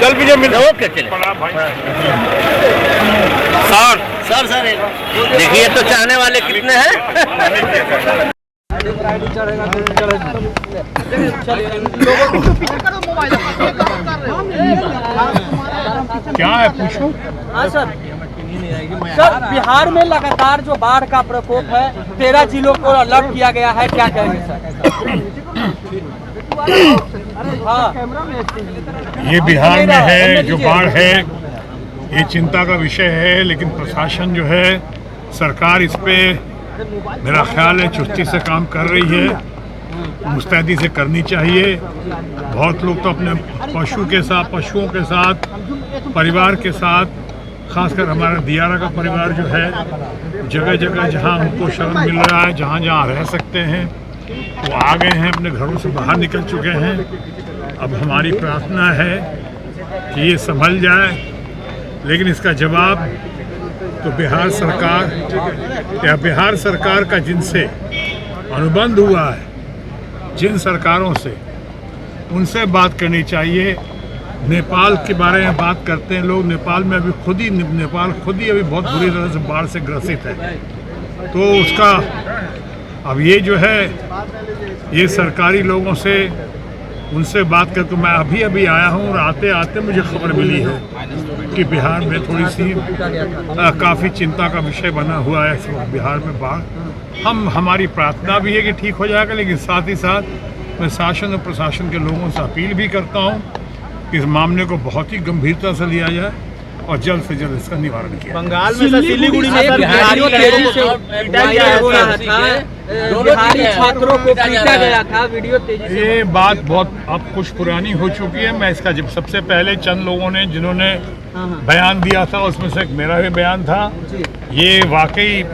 चल विजय मिल ओके चले सर देखिए तो चाहने वाले कितने हैं। क्या है पूछो। हाँ सर, बिहार में लगातार जो बाढ़ का प्रकोप है, 13 जिलों को अलर्ट किया गया है, क्या कहेंगे सर? हाँ, ये बिहार में है जो बाढ़ है, ये चिंता का विषय है, लेकिन प्रशासन जो है, सरकार इस पे मेरा ख्याल है चुस्ती से काम कर रही है, मुस्तैदी से करनी चाहिए। बहुत लोग तो अपने पशुओं के साथ परिवार के साथ, खासकर हमारा दियारा का परिवार जो है, जगह जगह जहां उनको शरण मिल रहा है, जहां जहां रह सकते हैं वो आ गए हैं, अपने घरों से बाहर निकल चुके हैं। अब हमारी प्रार्थना है कि ये संभल जाए, लेकिन इसका जवाब तो बिहार सरकार का जिनसे अनुबंध हुआ है, जिन सरकारों से, उनसे बात करनी चाहिए। नेपाल के बारे में बात करते हैं लोग, नेपाल में अभी नेपाल खुद ही अभी बहुत बुरी तरह से बाढ़ से ग्रसित है। तो उसका अब ये जो है, ये सरकारी लोगों से, उनसे बात करके मैं अभी आया हूँ और आते आते मुझे खबर मिली है कि बिहार में थोड़ी सी काफ़ी चिंता का विषय बना हुआ है इस वक्त बिहार में बाढ़। हमारी प्रार्थना भी है कि ठीक हो जाएगा, लेकिन साथ ही साथ मैं शासन और प्रशासन के लोगों से अपील भी करता हूँ कि इस मामले को बहुत ही गंभीरता से लिया जाए और जल्द से जल्द इसका निवारण किया। बंगाल में सिलीगुड़ी में बिहारी छात्रों को पीटा गया था, वीडियो तेजी से। ये बात बहुत अब कुछ पुरानी हो चुकी है। मैं इसका जब सबसे पहले चंद लोगों ने जिन्होंने बयान दिया था, उसमें से मेरा भी बयान था, ये वाकई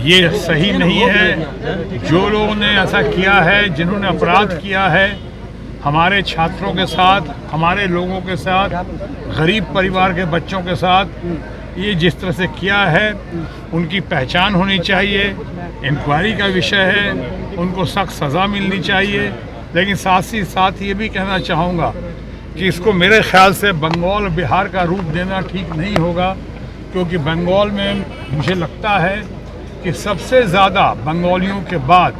ये सही नहीं है। जो लोगों ने ऐसा किया है, जिन्होंने अपराध किया है हमारे छात्रों के साथ, हमारे लोगों के साथ, गरीब परिवार के बच्चों के साथ, ये जिस तरह से किया है, उनकी पहचान होनी चाहिए। इंक्वायरी का विषय है, उनको सख्त सज़ा मिलनी चाहिए। लेकिन साथ ही साथ ये भी कहना चाहूँगा कि इसको मेरे ख्याल से बंगाल बिहार का रूप देना ठीक नहीं होगा, क्योंकि बंगाल में मुझे लगता है कि सबसे ज़्यादा बंगालियों के बाद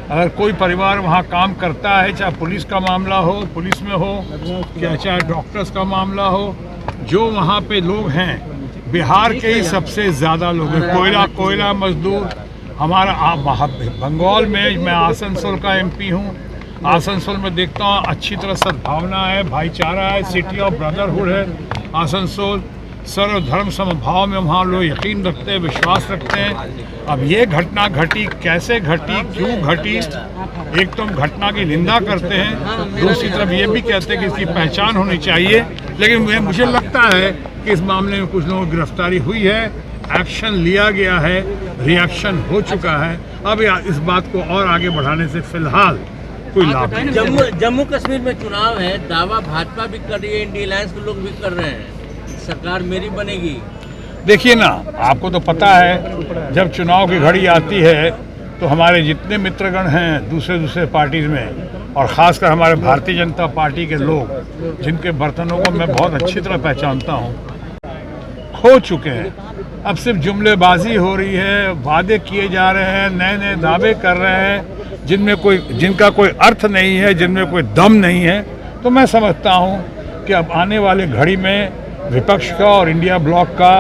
अगर कोई परिवार वहाँ काम करता है, चाहे पुलिस का मामला हो, पुलिस में हो, या चाहे डॉक्टर्स का मामला हो, जो वहाँ पे लोग हैं बिहार के ही सबसे ज़्यादा लोग हैं। कोयला मजदूर हमारा बंगाल में, मैं आसनसोल का MP हूँ। आसनसोल में देखता हूँ अच्छी तरह सद्भावना है, भाईचारा है, सिटी ऑफ ब्रदरहुड है आसनसोल। सर्वधर्म समभाव में वहाँ लोग यकीन रखते हैं, विश्वास रखते हैं। अब ये घटना घटी, कैसे घटी, क्यों घटी, एक तो हम घटना की निंदा करते हैं, दूसरी तरफ ये भी कहते हैं कि इसकी पहचान होनी चाहिए। लेकिन मुझे लगता है कि इस मामले में कुछ लोगों की गिरफ्तारी हुई है, एक्शन लिया गया है, रिएक्शन हो चुका है। अब इस बात को और आगे बढ़ाने से फिलहाल कोई लाभ नहीं। जम्मू कश्मीर में चुनाव है, दावा भाजपा भी कर रही है, इंडिया अलायंस के लोग भी कर रहे हैं, सरकार मेरी बनेगी। देखिए ना, आपको तो पता है जब चुनाव की घड़ी आती है तो हमारे जितने मित्रगण हैं दूसरे पार्टीज में, और ख़ासकर हमारे भारतीय जनता पार्टी के लोग, जिनके बर्तनों को मैं बहुत अच्छी तरह पहचानता हूँ, खो चुके हैं। अब सिर्फ जुमलेबाजी हो रही है, वादे किए जा रहे हैं, नए नए दावे कर रहे हैं, जिनका कोई अर्थ नहीं है, जिनमें कोई दम नहीं है। तो मैं समझता हूँ कि अब आने वाले घड़ी में विपक्ष का और इंडिया ब्लॉक का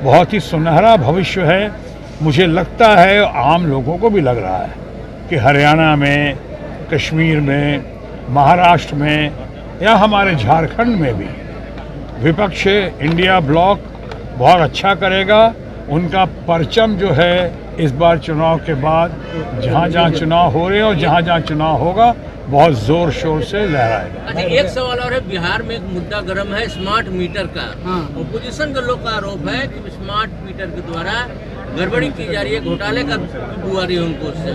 बहुत ही सुनहरा भविष्य है। मुझे लगता है, आम लोगों को भी लग रहा है कि हरियाणा में, कश्मीर में, महाराष्ट्र में या हमारे झारखंड में भी विपक्ष इंडिया ब्लॉक बहुत अच्छा करेगा। उनका परचम जो है इस बार चुनाव के बाद जहाँ जहाँ चुनाव हो रहे हैं और जहाँ जहाँ चुनाव होगा बहुत जोर शोर से लहराएगा। अच्छा, एक सवाल और है, बिहार में एक मुद्दा गर्म है स्मार्ट मीटर का। ओपोजिशन के लोग का आरोप है कि स्मार्ट मीटर के द्वारा गड़बड़ी की जा रही है, घोटाले का बुआ रही है उनको, उससे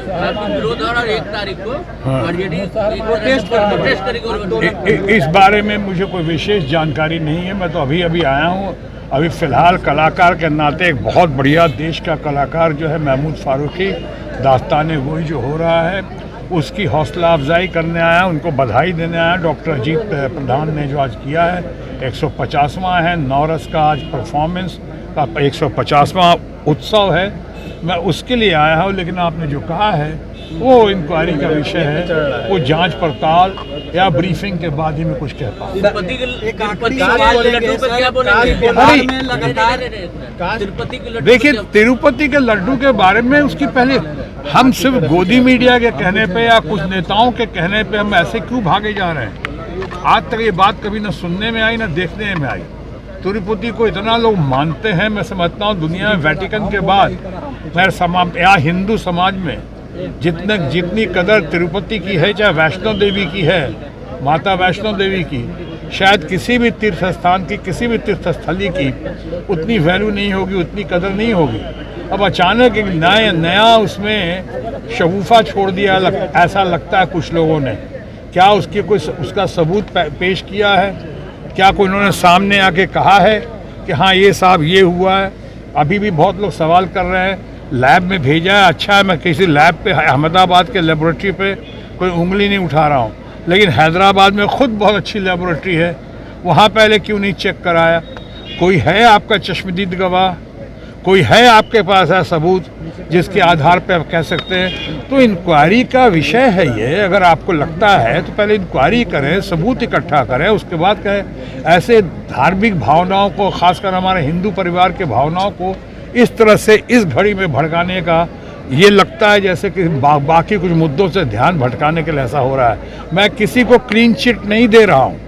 विरोध और 1 तारीख को आरजेडी प्रोटेस्ट करेगी। इस बारे में मुझे कोई विशेष जानकारी नहीं है। मैं तो अभी आया हूँ। अभी फ़िलहाल कलाकार के नाते एक बहुत बढ़िया देश का कलाकार जो है महमूद फारूकी, दास्तान गोई जो हो रहा है, उसकी हौसला अफजाई करने आया, उनको बधाई देने आया। डॉक्टर अजीत प्रधान ने जो आज किया है 150वां है, नौरस का आज परफॉर्मेंस का 150वां उत्सव है, मैं उसके लिए आया हूँ। लेकिन आपने जो कहा है वो इंक्वायरी का विषय है, वो जांच पड़ताल या ब्रीफिंग के बाद ही मैं कुछ कह पाऊँ। तिरुपति के लड्डू पे क्या बोलेंगे? बिहार में लगातार तिरुपति के लड्डू देखिए, तिरुपति के लड्डू के बारे में उसकी पहले हम सिर्फ गोदी मीडिया के कहने पे या कुछ नेताओं के कहने पे हम ऐसे क्यों भागे जा रहे हैं? आज तक ये बात कभी न सुनने में आई न देखने में आई। तिरुपति को इतना लोग मानते हैं, मैं समझता हूँ दुनिया में वेटिकन के बाद या हिंदू समाज में जितनी कदर तिरुपति की है, चाहे वैष्णो देवी की है, माता वैष्णो देवी की, शायद किसी भी तीर्थ स्थान की, किसी भी तीर्थ स्थली की उतनी वैल्यू नहीं होगी, उतनी कदर नहीं होगी। अब अचानक एक नया उसमें शगुफा छोड़ दिया, ऐसा लगता है कुछ लोगों ने। क्या उसकी कोई उसका सबूत पेश किया है? क्या कोई उन्होंने सामने आके कहा है कि हाँ ये साहब ये हुआ है? अभी भी बहुत लोग सवाल कर रहे हैं। लैब में भेजा है, अच्छा है, मैं किसी लैब पे अहमदाबाद के लेबोरेटरी पे कोई उंगली नहीं उठा रहा हूँ, लेकिन हैदराबाद में खुद बहुत अच्छी लेबोरेटरी है, वहाँ पहले क्यों नहीं चेक कराया? कोई है आपका चश्मदीद गवाह? कोई है आपके पास है सबूत जिसके आधार पे आप कह सकते हैं? तो इंक्वायरी का विषय है ये। अगर आपको लगता है तो पहले इंक्वायरी करें, सबूत इकट्ठा करें, उसके बाद कहें। ऐसे धार्मिक भावनाओं को, खासकर हमारे हिंदू परिवार के भावनाओं को इस तरह से इस घड़ी में भड़काने का, ये लगता है जैसे कि बाकी कुछ मुद्दों से ध्यान भटकाने के लिए ऐसा हो रहा है। मैं किसी को क्लीन चिट नहीं दे रहा हूँ।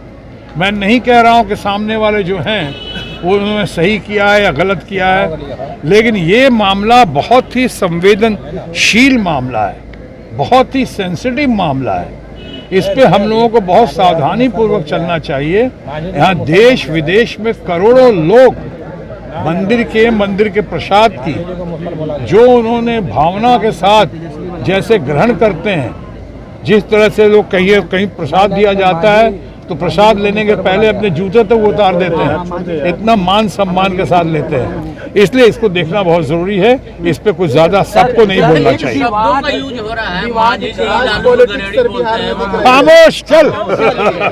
मैं नहीं कह रहा हूँ कि सामने वाले जो हैं वो उन्होंने सही किया है या गलत किया है, लेकिन ये मामला बहुत ही संवेदनशील मामला है, बहुत ही सेंसिटिव मामला है। इस पे हम लोगों को बहुत सावधानी पूर्वक चलना चाहिए। यहाँ देश विदेश में करोड़ों लोग मंदिर के प्रसाद की जो उन्होंने भावना के साथ जैसे ग्रहण करते हैं, जिस तरह से लोग कहीं प्रसाद दिया जाता है तो प्रसाद लेने के पहले अपने जूते तक उतार देते हैं, इतना मान सम्मान के साथ लेते हैं। इसलिए इसको देखना बहुत जरूरी है। इस पे कुछ ज्यादा सबको नहीं बोलना चाहिए। शब्दों का यूज हो रहा है, मांझी जी, लालू गरेड़ी बोलते हैं। खामोश चल।